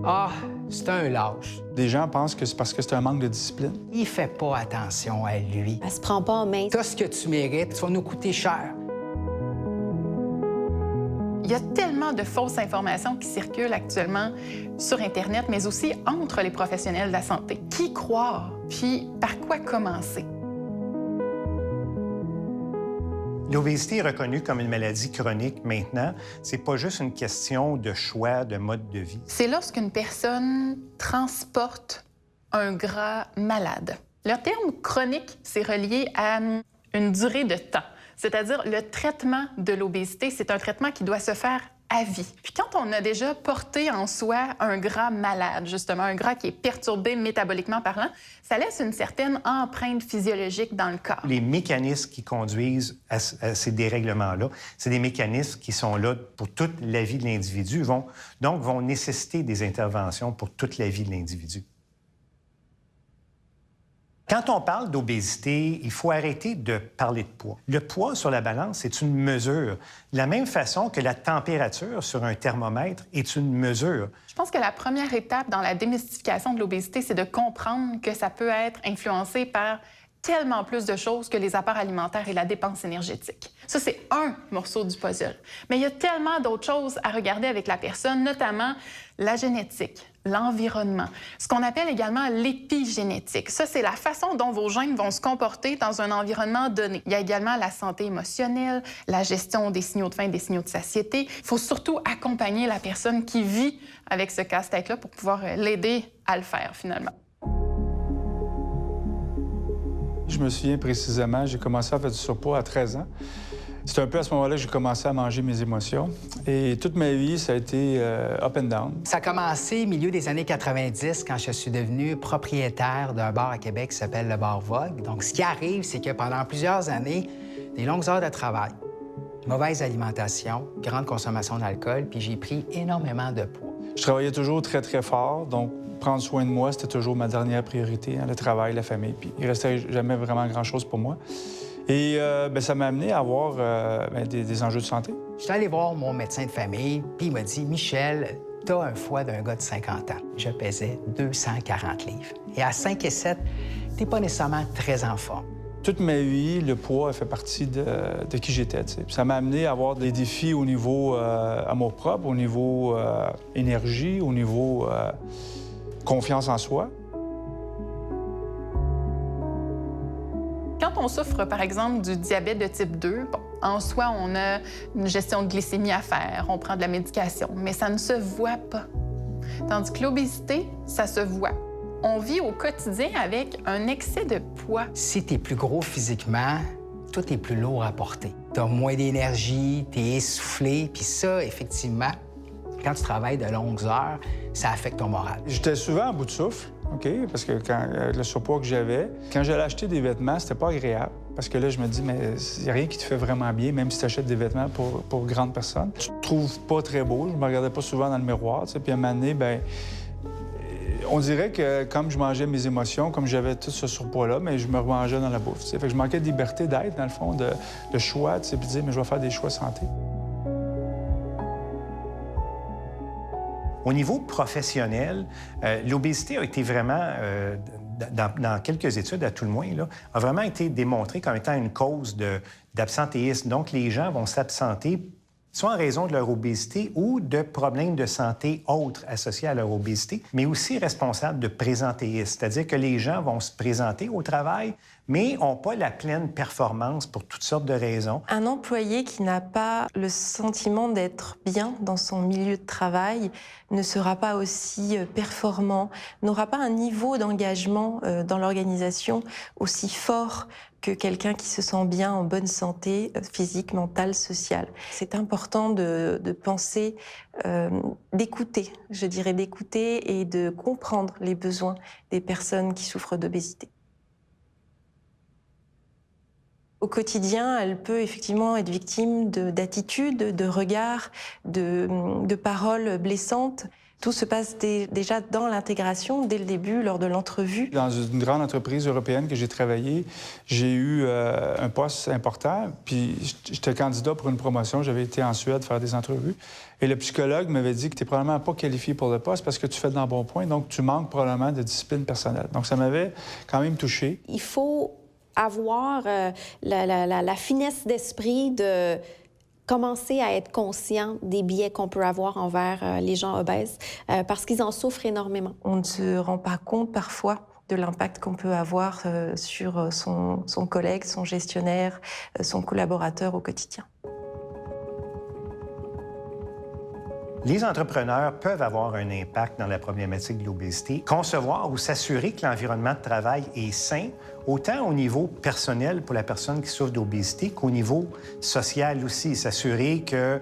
Ah, c'est un lâche. Des gens pensent que c'est parce que c'est un manque de discipline. Il fait pas attention à lui. Elle se prend pas en main. T'as ce que tu mérites, ça va nous coûter cher. Il y a tellement de fausses informations qui circulent actuellement sur Internet, mais aussi entre les professionnels de la santé. Qui croire? Puis par quoi commencer? L'obésité est reconnue comme une maladie chronique maintenant. C'est pas juste une question de choix de mode de vie. C'est lorsqu'une personne transporte un gras malade. Le terme chronique, c'est relié à une durée de temps. C'est-à-dire le traitement de l'obésité, c'est un traitement qui doit se faire à vie. Puis quand on a déjà porté en soi un gras malade, justement, un gras qui est perturbé métaboliquement parlant, ça laisse une certaine empreinte physiologique dans le corps. Les mécanismes qui conduisent à ces dérèglements-là, c'est des mécanismes qui sont là pour toute la vie de l'individu, vont nécessiter des interventions pour toute la vie de l'individu. Quand on parle d'obésité, il faut arrêter de parler de poids. Le poids sur la balance, c'est une mesure. De la même façon que la température sur un thermomètre est une mesure. Je pense que la première étape dans la démystification de l'obésité, c'est de comprendre que ça peut être influencé par tellement plus de choses que les apports alimentaires et la dépense énergétique. Ça, c'est un morceau du puzzle. Mais il y a tellement d'autres choses à regarder avec la personne, notamment la génétique, l'environnement, ce qu'on appelle également l'épigénétique. Ça, c'est la façon dont vos gènes vont se comporter dans un environnement donné. Il y a également la santé émotionnelle, la gestion des signaux de faim, des signaux de satiété. Il faut surtout accompagner la personne qui vit avec ce casse-tête-là pour pouvoir l'aider à le faire, finalement. Je me souviens précisément, j'ai commencé à faire du surpoids à 13 ans. C'est un peu à ce moment-là que j'ai commencé à manger mes émotions. Et toute ma vie, ça a été up and down. Ça a commencé au milieu des années 90 quand je suis devenu propriétaire d'un bar à Québec qui s'appelle le Bar Vogue. Donc, ce qui arrive, c'est que pendant plusieurs années, des longues heures de travail, mauvaise alimentation, grande consommation d'alcool, puis j'ai pris énormément de poids. Je travaillais toujours très, très fort, donc prendre soin de moi, c'était toujours ma dernière priorité, hein, le travail, la famille, puis il restait jamais vraiment grand-chose pour moi. Et ça m'a amené à avoir des enjeux de santé. Je suis allé voir mon médecin de famille, puis il m'a dit « Michel, t'as un foie d'un gars de 50 ans. » Je pesais 240 livres. Et à 5 et 7, t'es pas nécessairement très en forme. Toute ma vie, le poids a fait partie de qui j'étais. Ça m'a amené à avoir des défis au niveau amour-propre, au niveau énergie, au niveau confiance en soi. Quand on souffre, par exemple, du diabète de type 2, bon, en soi, on a une gestion de glycémie à faire, on prend de la médication, mais ça ne se voit pas. Tandis que l'obésité, ça se voit. On vit au quotidien avec un excès de poids. Si t'es plus gros physiquement, tout est plus lourd à porter. T'as moins d'énergie, t'es essoufflé, puis ça, effectivement, quand tu travailles de longues heures, ça affecte ton moral. J'étais souvent à bout de souffle, OK? Parce que le surpoids que j'avais, quand j'allais acheter des vêtements, c'était pas agréable. Parce que là, je me dis, mais il n'y a rien qui te fait vraiment bien, même si tu achètes des vêtements pour grandes personnes. Tu te trouves pas très beau. Je me regardais pas souvent dans le miroir, tu sais. Puis à un moment donné, bien, on dirait que comme je mangeais mes émotions, comme j'avais tout ce surpoids-là, mais je me remangeais dans la bouffe, tu sais. Fait que je manquais de liberté d'être, dans le fond, de choix, tu sais, puis de dire, mais je vais faire des choix santé. Au niveau professionnel, l'obésité a été vraiment, dans quelques études à tout le moins, là, a vraiment été démontrée comme étant une cause d'absentéisme. Donc, les gens vont s'absenter soit en raison de leur obésité ou de problèmes de santé autres associés à leur obésité, mais aussi responsables de présentéisme, c'est-à-dire que les gens vont se présenter au travail, mais n'ont pas la pleine performance pour toutes sortes de raisons. Un employé qui n'a pas le sentiment d'être bien dans son milieu de travail ne sera pas aussi performant, n'aura pas un niveau d'engagement dans l'organisation aussi fort que quelqu'un qui se sent bien en bonne santé physique, mentale, sociale. C'est important de penser, d'écouter, je dirais d'écouter et de comprendre les besoins des personnes qui souffrent d'obésité. Au quotidien, elle peut effectivement être victime d'attitudes, de regards, de paroles blessantes. Tout se passe déjà dans l'intégration, dès le début, lors de l'entrevue. Dans une grande entreprise européenne que j'ai travaillé, j'ai eu un poste important, puis j'étais candidat pour une promotion. J'avais été en Suède faire des entrevues. Et le psychologue m'avait dit que tu n'es probablement pas qualifié pour le poste parce que tu fais de l'embonpoint, donc tu manques probablement de discipline personnelle. Donc ça m'avait quand même touché. Il faut avoir la finesse d'esprit de commencer à être conscient des biais qu'on peut avoir envers les gens obèses parce qu'ils en souffrent énormément. On ne se rend pas compte parfois de l'impact qu'on peut avoir sur son collègue, son gestionnaire, son collaborateur au quotidien. Les entrepreneurs peuvent avoir un impact dans la problématique de l'obésité, concevoir ou s'assurer que l'environnement de travail est sain, autant au niveau personnel pour la personne qui souffre d'obésité qu'au niveau social aussi. S'assurer qu'il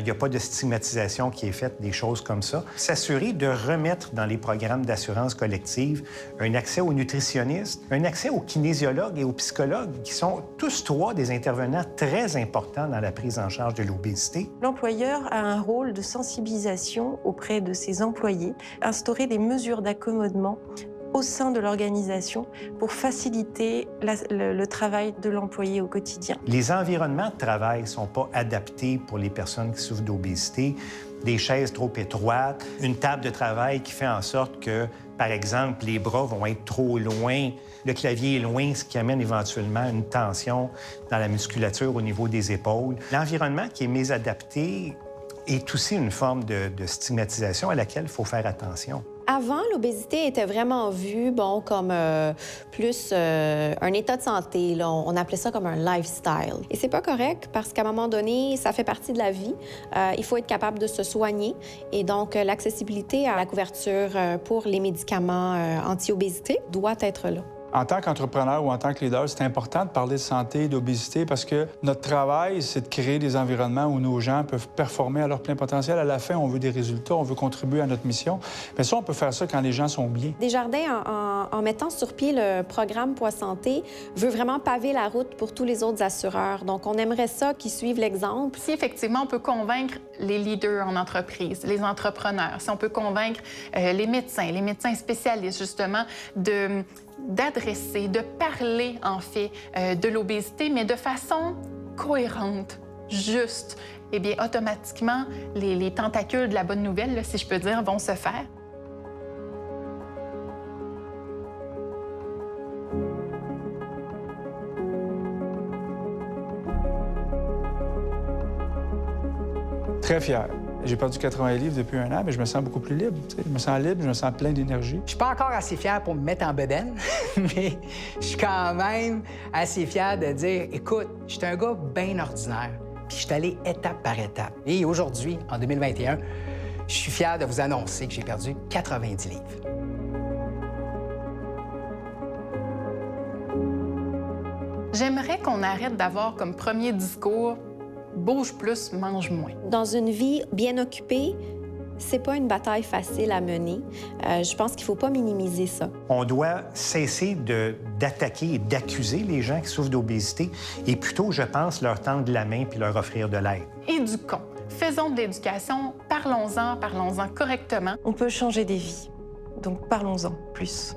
n'y a pas de stigmatisation qui est faite, des choses comme ça. S'assurer de remettre dans les programmes d'assurance collective un accès aux nutritionnistes, un accès aux kinésiologues et aux psychologues, qui sont tous trois des intervenants très importants dans la prise en charge de l'obésité. L'employeur a un rôle de sensibilisation auprès de ses employés, instaurer des mesures d'accommodement au sein de l'organisation pour faciliter le travail de l'employé au quotidien. Les environnements de travail ne sont pas adaptés pour les personnes qui souffrent d'obésité. Des chaises trop étroites, une table de travail qui fait en sorte que, par exemple, les bras vont être trop loin, le clavier est loin, ce qui amène éventuellement une tension dans la musculature au niveau des épaules. L'environnement qui est mésadapté est aussi une forme de stigmatisation à laquelle il faut faire attention. Avant, l'obésité était vraiment vue comme plus un état de santé. Là. On appelait ça comme un lifestyle. Et c'est pas correct parce qu'à un moment donné, ça fait partie de la vie. Il faut être capable de se soigner. Et donc, l'accessibilité à la couverture pour les médicaments anti-obésité doit être là. En tant qu'entrepreneur ou en tant que leader, c'est important de parler de santé et d'obésité parce que notre travail, c'est de créer des environnements où nos gens peuvent performer à leur plein potentiel. À la fin, on veut des résultats, on veut contribuer à notre mission. Mais ça, on peut faire ça quand les gens sont bien. Desjardins, en mettant sur pied le programme Poids Santé, veut vraiment paver la route pour tous les autres assureurs. Donc, on aimerait ça qu'ils suivent l'exemple. Si effectivement, on peut convaincre les leaders en entreprise, les entrepreneurs, si on peut convaincre les médecins spécialistes, justement, d'adresser, de parler, en fait, de l'obésité, mais de façon cohérente, juste, eh bien, automatiquement, les tentacules de la bonne nouvelle, là, si je peux dire, vont se faire. Très fier. J'ai perdu 80 livres depuis 1 an, mais je me sens beaucoup plus libre. T'sais. Je me sens libre, je me sens plein d'énergie. Je suis pas encore assez fier pour me mettre en bedaine, mais je suis quand même assez fier de dire, écoute, je suis un gars bien ordinaire, puis je suis allé étape par étape. Et aujourd'hui, en 2021, je suis fier de vous annoncer que j'ai perdu 90 livres. J'aimerais qu'on arrête d'avoir comme premier discours « bouge plus, mange moins ». Dans une vie bien occupée, c'est pas une bataille facile à mener. Je pense qu'il faut pas minimiser ça. On doit cesser d'attaquer et d'accuser les gens qui souffrent d'obésité et plutôt, je pense, leur tendre la main puis leur offrir de l'aide. Éduquons. Faisons de l'éducation. Parlons-en correctement. On peut changer des vies, donc parlons-en plus.